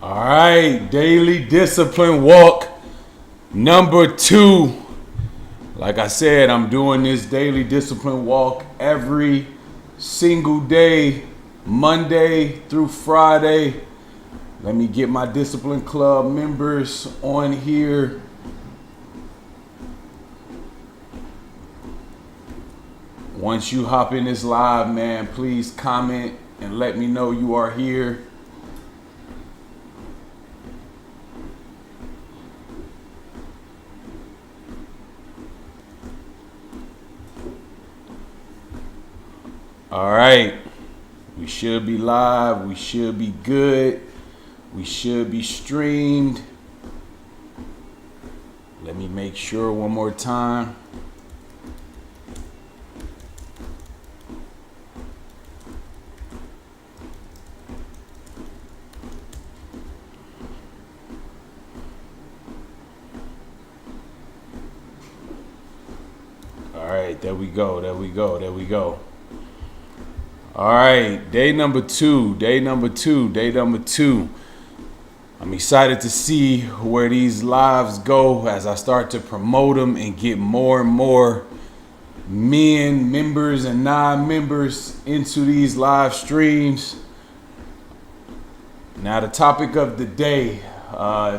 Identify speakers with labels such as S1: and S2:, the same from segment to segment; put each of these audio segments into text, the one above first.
S1: All right, daily discipline walk number 2. Like I said, I'm doing this daily discipline walk every single day, Monday through Friday. Let me get my discipline club members on here. Once you hop in this live, man, please comment and let me know you are here. All right, we should be live, we should be good, we should be streamed. Let me make sure one more time. All right, there we go. All right, day number two. I'm excited to see where these lives go as I start to promote them and get more and more members and non-members into these live streams. Now, the topic of the day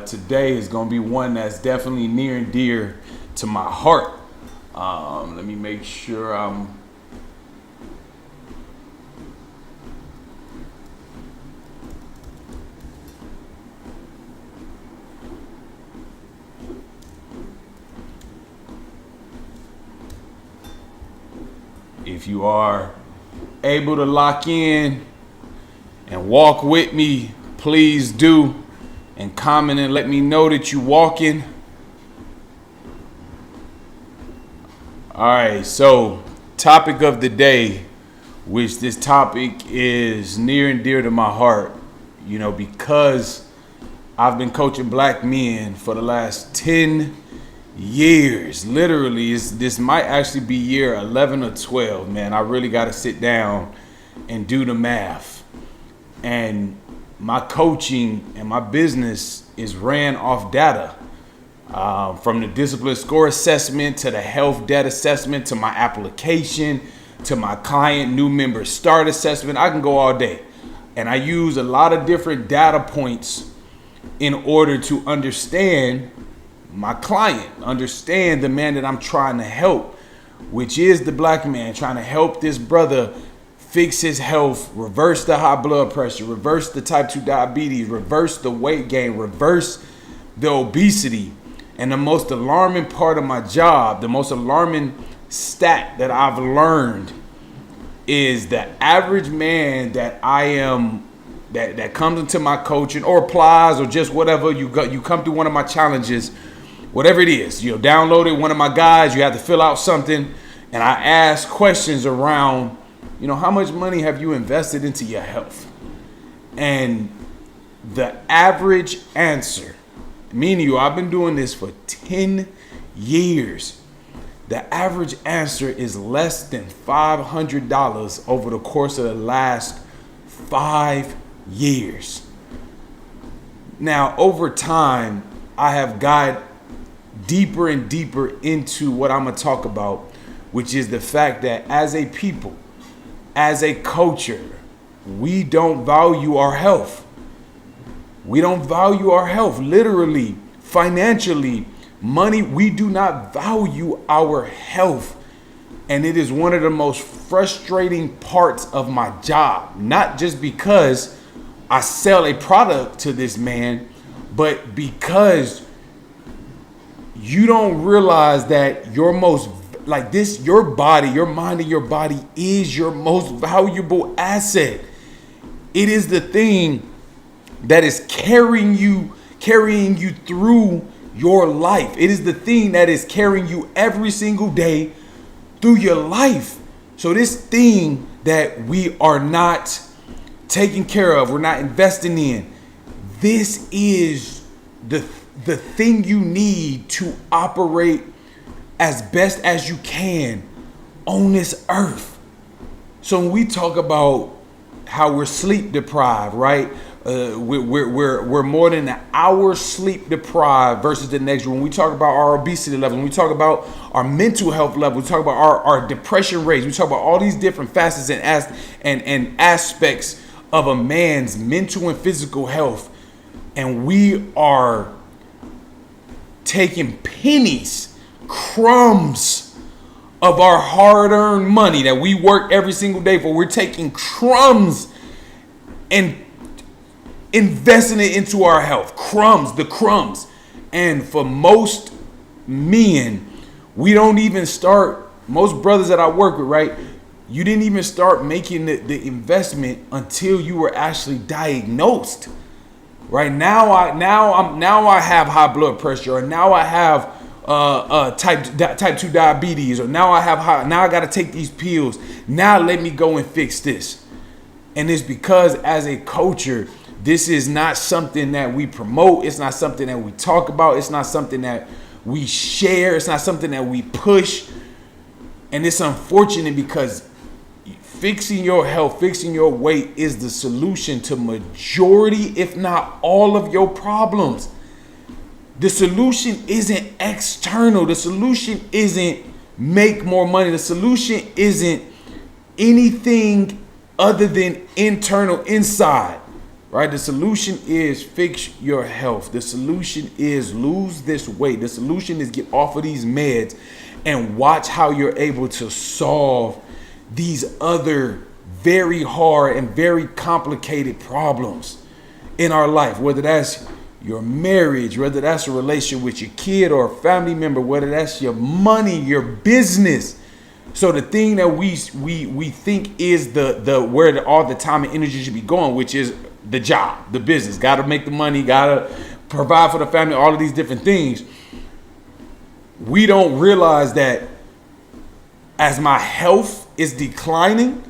S1: today is going to be one that's definitely near and dear to my heart. Let me make sure I'm... If you are able to lock in and walk with me, please do. And comment and let me know that you're walking. All right, so topic of the day, which this topic is near and dear to my heart, because I've been coaching black men for the last 10 years. Literally, this might actually be year 11 or 12, man. I really got to sit down and do the math. And my coaching and my business is ran off data. From the discipline score assessment to the health debt assessment to my application to my client new member start assessment. I can go all day. And I use a lot of different data points in order to understand my client, understand the man that I'm trying to help, which is the black man, trying to help this brother fix his health, reverse the high blood pressure, reverse the type 2 diabetes, reverse the weight gain, reverse the obesity. And the most alarming part of my job, the most alarming stat that I've learned is the average man that I am, that comes into my coaching or applies or just whatever, you come through one of my challenges, whatever it is, downloaded one of my guides, you have to fill out something, and I ask questions around, how much money have you invested into your health? And the average answer, meaning I've been doing this for 10 years, the average answer is less than $500 over the course of the last 5 years. Now, over time, I have got deeper and deeper into what I'm going to talk about, which is the fact that as a people, as a culture, we don't value our health. We don't value our health, literally, financially, money. We do not value our health. And it is one of the most frustrating parts of my job, not just because I sell a product to this man, but because you don't realize that your body, your mind and your body is your most valuable asset. It is the thing that is carrying you through your life. It is the thing that is carrying you every single day through your life. So this thing that we are not taking care of, we're not investing in, this is the thing you need to operate as best as you can on this earth. So when we talk about how we're sleep deprived, right? We're more than an hour sleep deprived versus the next. When we talk about our obesity level, when we talk about our mental health level, we talk about our depression rates, we talk about all these different facets and aspects of a man's mental and physical health, and we are taking pennies, crumbs of our hard-earned money that we work every single day for. We're taking crumbs and investing it into our health. The crumbs. And for most men, we don't even start, most brothers that I work with, right? You didn't even start making the investment until you were actually diagnosed. Right now, I have high blood pressure, or now I have type 2 diabetes, or now I got to take these pills. Now let me go and fix this. And it's because as a culture, this is not something that we promote. It's not something that we talk about. It's not something that we share. It's not something that we push. And it's unfortunate because fixing your health, fixing your weight is the solution to majority, if not all, of your problems. The solution isn't external. The solution isn't make more money. The solution isn't anything other than internal, inside. Right? The solution is fix your health. The solution is lose this weight. The solution is get off of these meds and watch how you're able to solve these other very hard and very complicated problems in our life, whether that's your marriage, whether that's a relation with your kid or a family member, whether that's your money, your business. So the thing that we think is the where all the time and energy should be going, which is the job, the business, got to make the money, got to provide for the family, all of these different things. We don't realize that as my health is declining,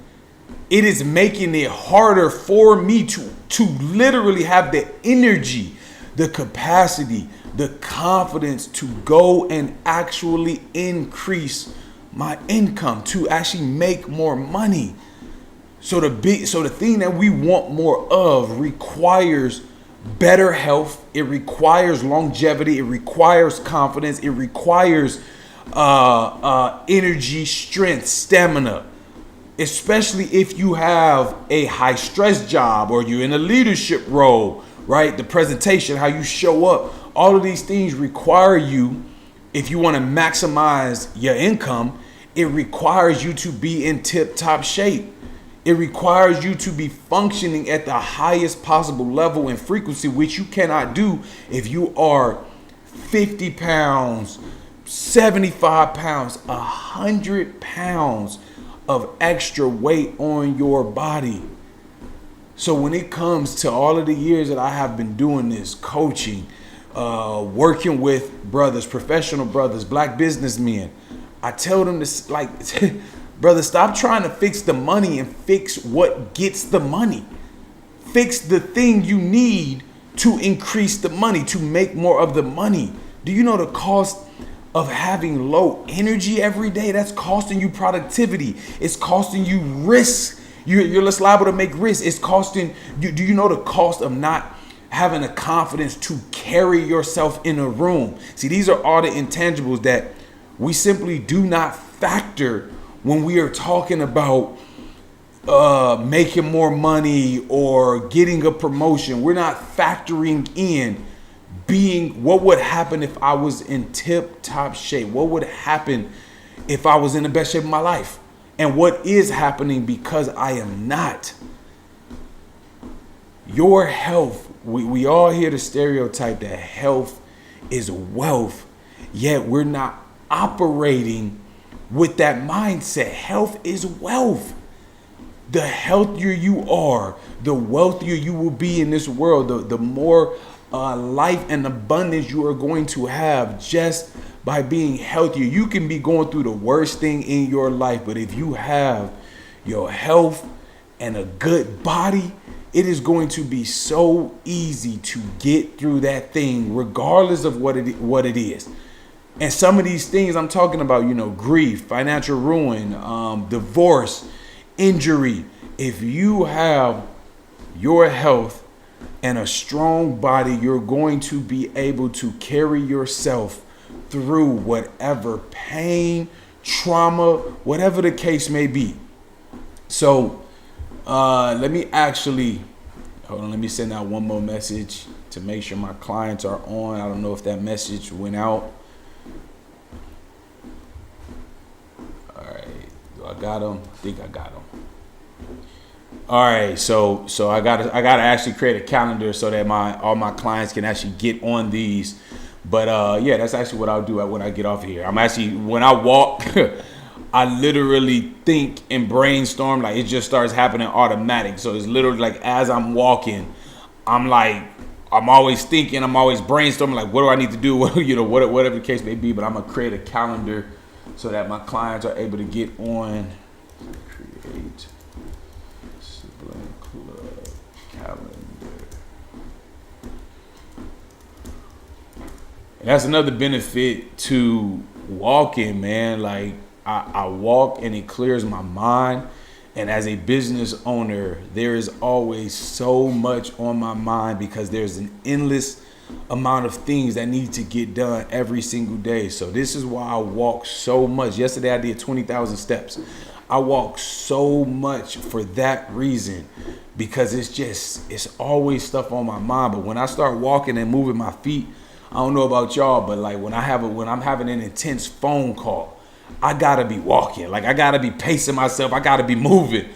S1: it is making it harder for me to literally have the energy, the capacity, the confidence to go and actually increase my income, to actually make more money. So the thing that we want more of requires better health. It requires longevity. It requires confidence. It requires energy, strength, stamina. Especially if you have a high stress job or you're in a leadership role, right? The presentation, how you show up, all of these things require you, if you want to maximize your income, it requires you to be in tip-top shape. It requires you to be functioning at the highest possible level and frequency, which you cannot do if you are 50 pounds, 75 pounds, 100 pounds of extra weight on your body. So when it comes to all of the years that I have been doing this, coaching, working with brothers, professional brothers, black businessmen, I tell them this, like, brother, stop trying to fix the money and fix what gets the money. Fix the thing you need to increase the money, to make more of the money. Do you know the cost of having low energy every day? That's costing you productivity. It's costing you risk. You're less liable to make risks. It's costing you. Do you know the cost of not having the confidence to carry yourself in a room? See, these are all the intangibles that we simply do not factor when we are talking about making more money or getting a promotion. We're not factoring in being, what would happen if I was in tip-top shape? What would happen if I was in the best shape of my life? And what is happening because I am not? Your health, we all hear the stereotype that health is wealth, yet we're not operating with that mindset. Health is wealth. The healthier you are, the wealthier you will be in this world, the more life and abundance you are going to have just by being healthier. You can be going through the worst thing in your life, but if you have your health and a good body, it is going to be so easy to get through that thing, regardless of what it is. And some of these things I'm talking about, grief, financial ruin, divorce, injury. If you have your health and a strong body, you're going to be able to carry yourself through whatever pain, trauma, whatever the case may be. So let me send out one more message to make sure my clients are on. I don't know if that message went out. All right, do I got them? I think I got them. All right, so I gotta actually create a calendar so that all my clients can actually get on these. But yeah, that's actually what I'll do when I get off of here. When I walk, I literally think and brainstorm, like it just starts happening automatic. So it's literally like as I'm walking, I'm always thinking, I'm always brainstorming, like what do I need to do, whatever the case may be. But I'm gonna create a calendar so that my clients are able to get on. Create Sibling Club calendar. And that's another benefit to walking, man. Like I walk and it clears my mind. And as a business owner, there is always so much on my mind because there's an endless amount of things that need to get done every single day. So this is why I walk so much. Yesterday I did 20,000 steps. I walk so much for that reason, because it's always stuff on my mind. But when I start walking and moving my feet, I don't know about y'all, but like when I'm having an intense phone call, I gotta be walking. Like I gotta be pacing myself. I gotta be moving.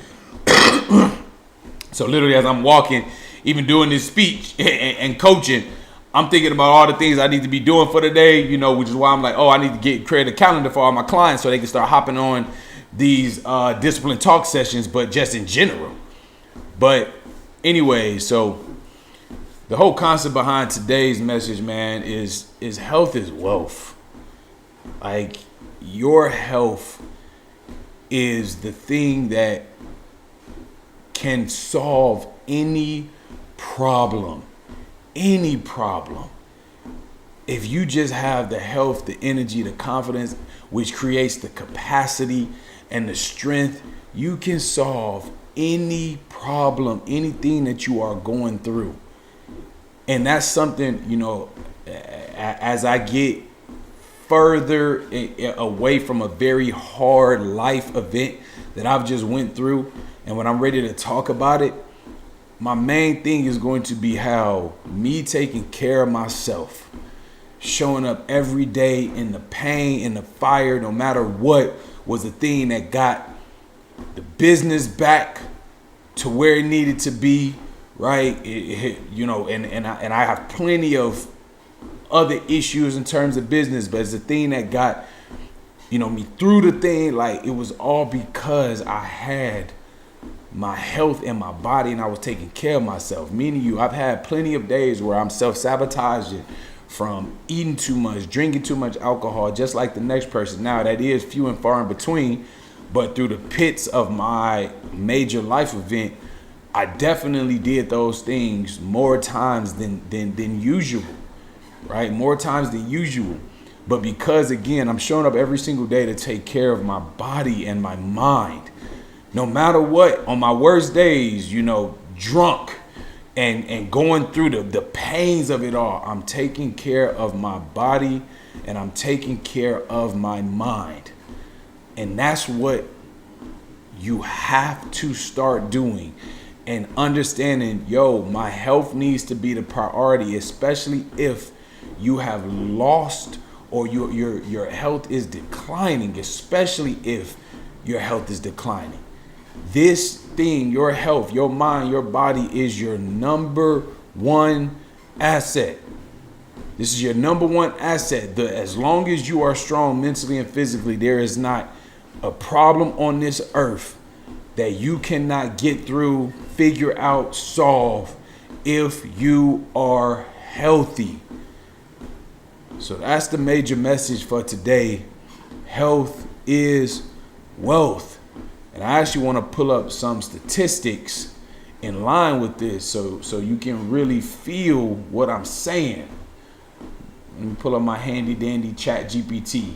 S1: So literally as I'm walking, even doing this speech and coaching, I'm thinking about all the things I need to be doing for the day, which is why I'm like, oh, I need to create a calendar for all my clients so they can start hopping on these discipline talk sessions, but just in general. But anyway, so the whole concept behind today's message, man, is health is wealth. Like your health is the thing that can solve any problem. If you just have the health, the energy, the confidence, which creates the capacity and the strength, you can solve any problem, anything that you are going through. And that's something, as I get further away from a very hard life event that I've just went through, and when I'm ready to talk about it, my main thing is going to be how me taking care of myself, showing up every day in the pain, in the fire, no matter what, was the thing that got the business back to where it needed to be, right? And I have plenty of other issues in terms of business, but it's the thing that got, me through the thing. Like it was all because I had my health in my body and I was taking care of myself. Meaning I've had plenty of days where I'm self-sabotaging from eating too much, drinking too much alcohol, just like the next person. Now that is few and far in between, but through the pits of my major life event, I definitely did those things more times than usual, right? More times than usual. But because again, I'm showing up every single day to take care of my body and my mind. No matter what, on my worst days, drunk and going through the pains of it all, I'm taking care of my body and I'm taking care of my mind. And that's what you have to start doing and understanding, my health needs to be the priority, especially if you have lost or your health is declining, especially if your health is declining. This thing, your health, your mind, your body is your number one asset. This is your number one asset. As long as you are strong mentally and physically, there is not a problem on this earth that you cannot get through, figure out, solve if you are healthy. So that's the major message for today. Health is wealth. And I actually want to pull up some statistics in line with this so you can really feel what I'm saying. Let me pull up my handy dandy chat GPT.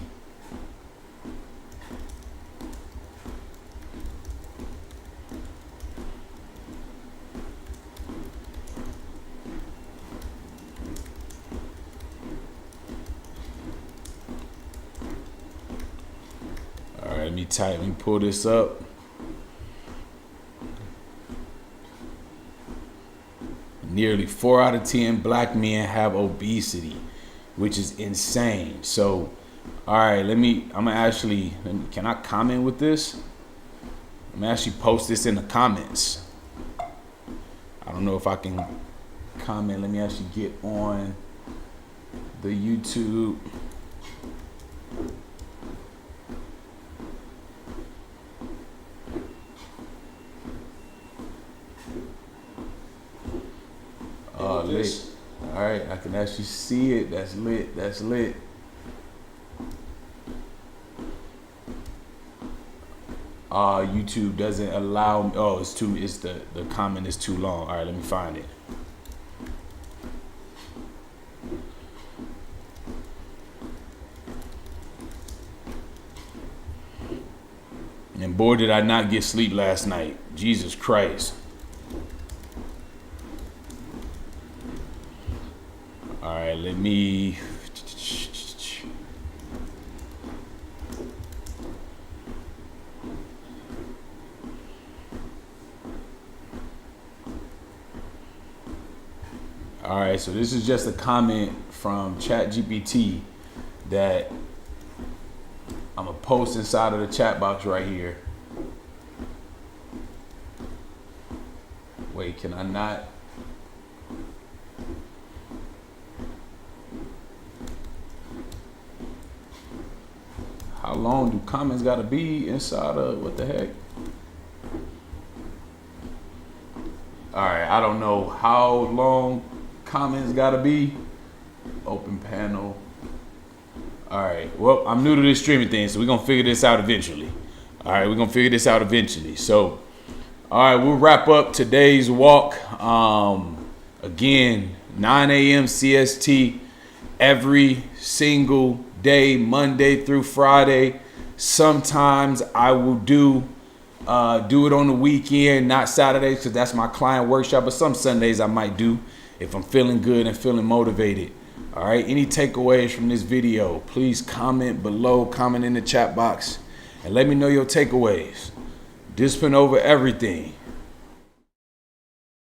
S1: tight. Let me pull this up. Nearly 4 out of 10 black men have obesity, which is insane. So, all right, can I comment with this? I'm gonna actually post this in the comments. I don't know if I can comment. Let me actually get on the YouTube. Lit. All right, I can actually see it. That's lit. That's lit. YouTube doesn't allow me. Oh, the comment is too long. All right, let me find it. And boy, did I not get sleep last night. Jesus Christ. All right, let me. All right, so this is just a comment from ChatGPT that I'm gonna post inside of the chat box right here. Wait, can I not? How long do comments gotta be inside of, what the heck? All right, I don't know how long comments gotta be. Open panel. All right, well, I'm new to this streaming thing, so we're gonna figure this out eventually. All right, we're gonna figure this out eventually. So, all right, we'll wrap up today's walk. Again, 9 a.m. CST every single day, Monday through Friday. Sometimes I will do it on the weekend, not Saturdays, because that's my client workshop. But some Sundays I might do if I'm feeling good and feeling motivated. All right, any takeaways from this video, please comment below, comment in the chat box, and let me know your takeaways. Discipline over everything.